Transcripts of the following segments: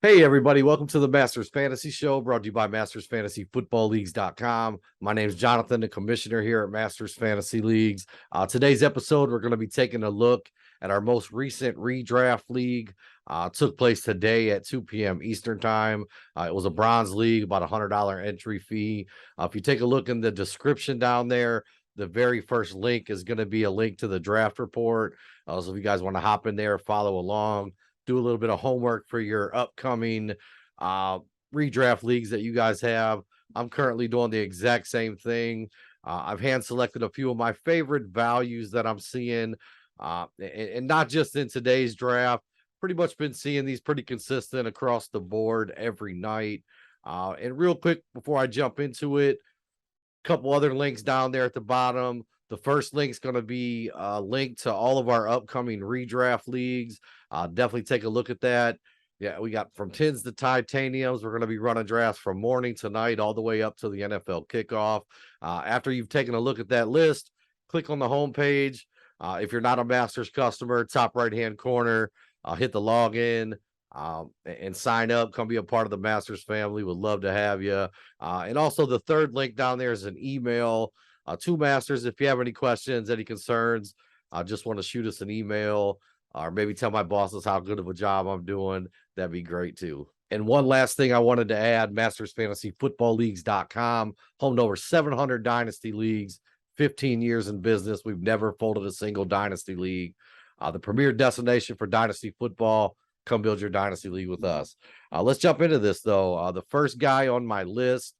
Hey, everybody. Welcome to the Masters Fantasy Show, brought to you by MastersFantasyFootballLeagues.com. My name is Jonathan, the commissioner here at Masters Fantasy Leagues. Today's episode, we're going to be taking a look at our most recent redraft league. Took place today at 2 p.m. Eastern Time. It was a bronze league, about $100 entry fee. If you take a look in the description down there, the very first link is going to be a link to the draft report. So if you guys want to hop in there, follow along, do a little bit of homework for your upcoming redraft leagues that you guys have. I'm currently doing the exact same thing. I've hand selected a few of my favorite values that I'm seeing, and not just in today's draft. Pretty much been seeing these pretty consistent across the board every night. And real quick before I jump into it, a couple other links down there at the bottom. The first link is going to be a link to all of our upcoming redraft leagues. Definitely take a look at that. Yeah, we got from tins to titaniums. We're going to be running drafts from morning to night all the way up to the NFL kickoff. After you've taken a look at that list, click on the home page. If you're not a Masters customer, top right-hand corner, hit the login and sign up. Come be a part of the Masters family. Would love to have you. And also the third link down there is an email to Masters. If you have any questions, any concerns, just want to shoot us an email or maybe tell my bosses how good of a job I'm doing. That'd be great too. And one last thing I wanted to add, MastersFantasyFootballLeagues.com, home to over 700 dynasty leagues, 15 years in business. We've never folded a single dynasty league. The premier destination for dynasty football. Come build your dynasty league with us. Let's jump into this, though. The first guy on my list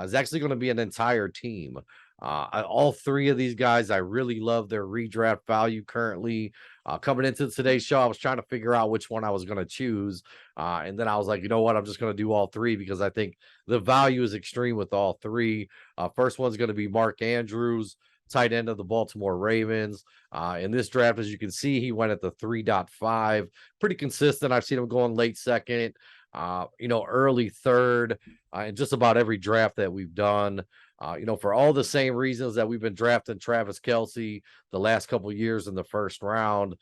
is actually going to be an entire team. All three of these guys, I really love their redraft value currently. Coming into today's show, I was trying to figure out which one I was going to choose. And then I was like, you know what? I'm just going to do all three because I think the value is extreme with all three. First one's going to be Mark Andrews, tight end of the Baltimore Ravens. In this draft, as you can see, he went at the 3.5. Pretty consistent. I've seen him going late second, early third, in just about every draft that we've done. For all the same reasons that we've been drafting Travis Kelce the last couple of years in the first round.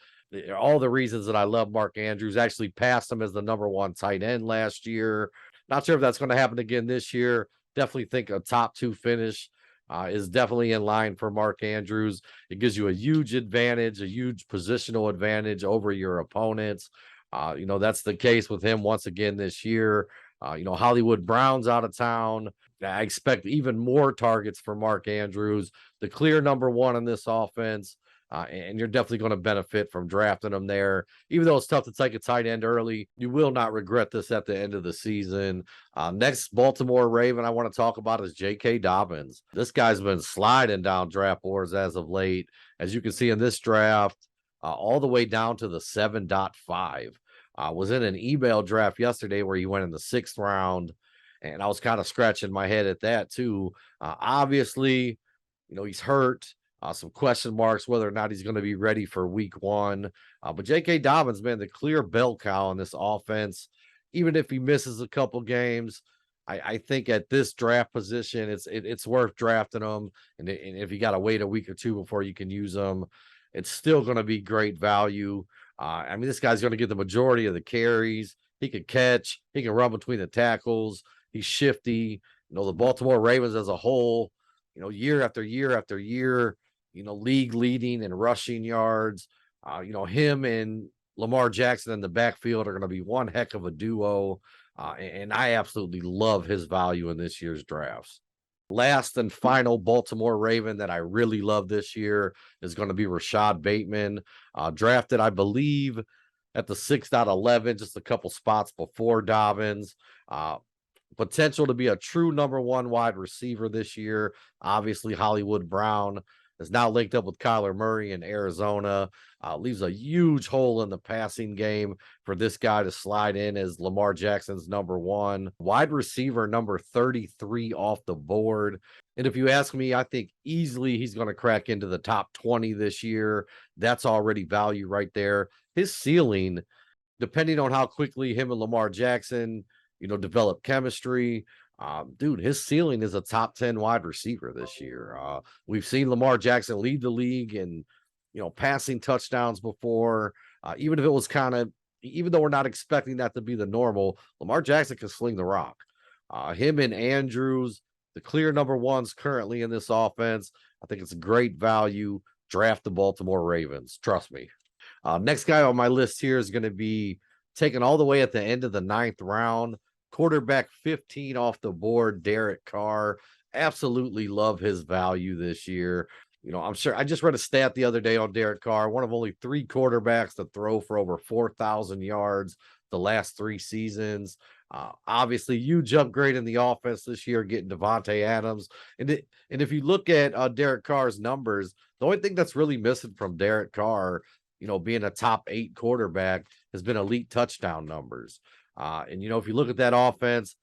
All the reasons that I love Mark Andrews. Actually passed him as the number one tight end last year. Not sure if that's going to happen again this year. Definitely think a top two finish is definitely in line for Mark Andrews. It gives you a huge advantage, a huge positional advantage over your opponents. That's the case with him once again this year. Hollywood Brown's out of town. I expect even more targets for Mark Andrews, the clear number one in this offense. And you're definitely going to benefit from drafting him there. Even though it's tough to take a tight end early, you will not regret this at the end of the season. Next Baltimore Raven I want to talk about is J.K. Dobbins. This guy's been sliding down draft boards as of late. As you can see in this draft, all the way down to the 7.5. Was in an email draft yesterday where he went in the 6th round. And I was kind of scratching my head at that too. Obviously, he's hurt. Some question marks whether or not he's going to be ready for week one. But J.K. Dobbins, man, the clear bell cow in this offense. Even if he misses a couple games, I think at this draft position, it's worth drafting him. And if you got to wait a week or two before you can use him, it's still going to be great value. This guy's going to get the majority of the carries. He can catch. He can run between the tackles. He's shifty. The Baltimore Ravens as a whole, year after year after year, league leading in rushing yards. Him and Lamar Jackson in the backfield are going to be one heck of a duo. And I absolutely love his value in this year's drafts. Last and final Baltimore Raven that I really love this year is going to be Rashad Bateman, drafted, I believe, at the 6.11, just a couple spots before Dobbins. Potential to be a true number one wide receiver this year. Obviously, Hollywood Brown is now linked up with Kyler Murray in Arizona. Leaves a huge hole in the passing game for this guy to slide in as Lamar Jackson's number one. Wide receiver number 33 off the board. And if you ask me, I think easily he's going to crack into the top 20 this year. That's already value right there. His ceiling, depending on how quickly him and Lamar Jackson develop chemistry. Dude, his ceiling is a top 10 wide receiver this year. We've seen Lamar Jackson lead the league in, passing touchdowns before, even if it was kind of even though we're not expecting that to be the normal, Lamar Jackson can sling the rock. Him and Andrews, the clear number ones currently in this offense. I think it's a great value. Draft the Baltimore Ravens. Trust me. Next guy on my list here is going to be taken all the way at the end of the 9th round. Quarterback 15 off the board, Derrick Carr. Absolutely love his value this year. I'm sure I just read a stat the other day on Derrick Carr, one of only 3 quarterbacks to throw for over 4,000 yards the last 3 seasons. Obviously, huge upgrade in the offense this year, getting Devontae Adams. And if you look at Derrick Carr's numbers, the only thing that's really missing from Derrick Carr, being a top 8 quarterback, has been elite touchdown numbers. And if you look at that offense,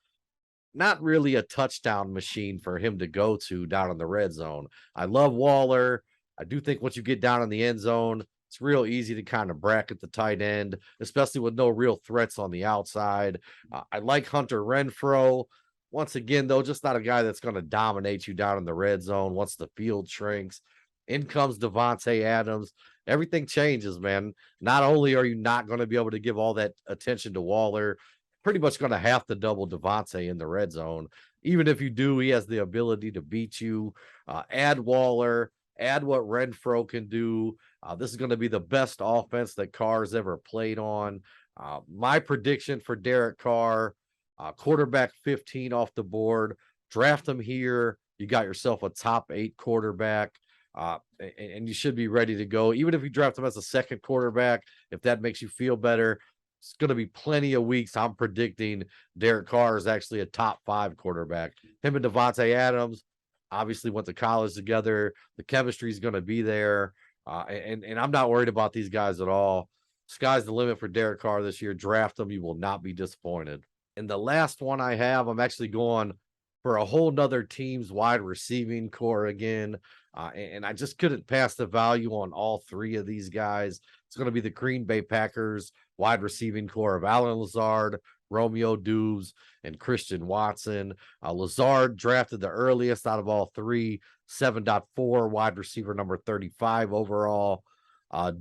not really a touchdown machine for him to go to down in the red zone. I love Waller. I do think once you get down in the end zone, it's real easy to kind of bracket the tight end, especially with no real threats on the outside. I like Hunter Renfrow. Once again, though, just not a guy that's going to dominate you down in the red zone once the field shrinks. In comes Devontae Adams. Everything changes, man. Not only are you not going to be able to give all that attention to Waller, pretty much going to have to double Devontae in the red zone. Even if you do, he has the ability to beat you. Add Waller, add what Renfrow can do. This is going to be the best offense that Carr's ever played on. My prediction for Derrick Carr, quarterback 15 off the board. Draft him here. You got yourself a top 8 quarterback. And you should be ready to go. Even if you draft him as a second quarterback, if that makes you feel better, it's going to be plenty of weeks. I'm predicting Derrick Carr is actually a top 5 quarterback. Him and Devontae Adams obviously went to college together. The chemistry is going to be there. And I'm not worried about these guys at all. Sky's the limit for Derrick Carr this year. Draft him. You will not be disappointed. And the last one I have, I'm actually going for a whole nother team's wide receiving core again. And I just couldn't pass the value on all 3 of these guys. It's going to be the Green Bay Packers wide receiving core of Allen Lazard, Romeo Doubs, and Christian Watson. Lazard drafted the earliest out of all 3, 7.4, wide receiver number 35 overall.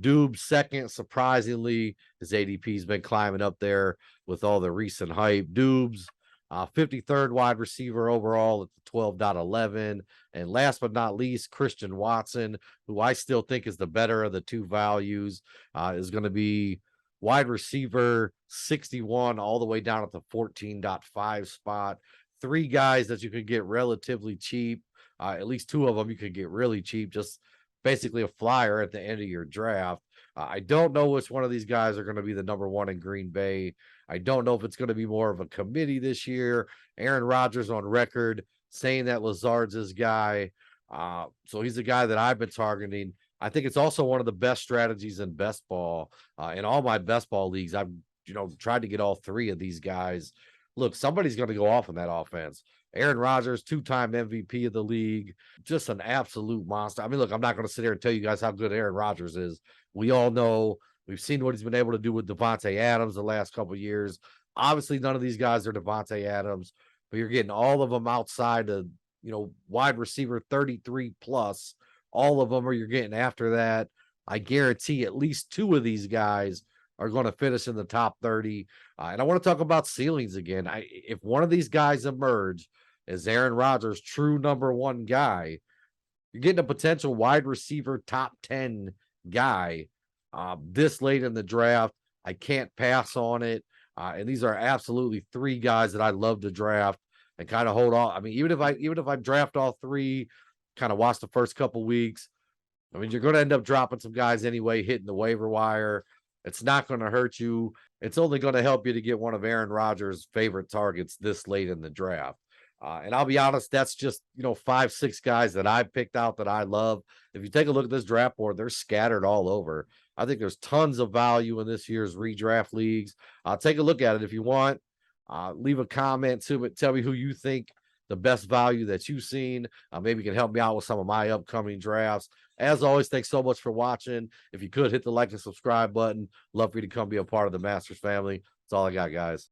Doubs second, surprisingly. His ADP's been climbing up there with all the recent hype. Doubs, 53rd wide receiver overall at the 12.11. And last but not least, Christian Watson, who I still think is the better of the 2 values, is going to be wide receiver 61 all the way down at the 14.5 spot. 3 guys that you could get relatively cheap. At least 2 of them you could get really cheap, just basically a flyer at the end of your draft. I don't know which one of these guys are going to be the number 1 in Green Bay. I don't know if it's going to be more of a committee this year. Aaron Rodgers on record saying that Lazard's his guy. So he's the guy that I've been targeting. I think it's also one of the best strategies in best ball. In all my best ball leagues, I've tried to get all 3 of these guys. Look, somebody's going to go off in that offense. Aaron Rodgers, 2-time MVP of the league, just an absolute monster. I mean, look, I'm not going to sit here and tell you guys how good Aaron Rodgers is. We all know. We've seen what he's been able to do with Devontae Adams the last couple of years. Obviously, none of these guys are Devontae Adams, but you're getting all of them outside of, wide receiver 33 plus. All of them are you're getting after that. I guarantee at least 2 of these guys are going to finish in the top 30. And I want to talk about ceilings again. If one of these guys emerge as Aaron Rodgers' true number 1 guy, you're getting a potential wide receiver top 10 guy this late in the draft. I can't pass on it. And these are absolutely 3 guys that I love to draft and kind of hold on. I mean, even if I draft all 3, kind of watch the first couple weeks, I mean, you're going to end up dropping some guys anyway, hitting the waiver wire. It's not going to hurt you. It's only going to help you to get one of Aaron Rodgers' favorite targets this late in the draft. And I'll be honest, that's just, 5, 6 guys that I picked out that I love. If you take a look at this draft board, they're scattered all over. I think there's tons of value in this year's redraft leagues. Take a look at it if you want. Leave a comment to it. Tell me who you think the best value that you've seen. Maybe you can help me out with some of my upcoming drafts. As always, thanks so much for watching. If you could hit the like and subscribe button, love for you to come be a part of the Masters family. That's all I got, guys.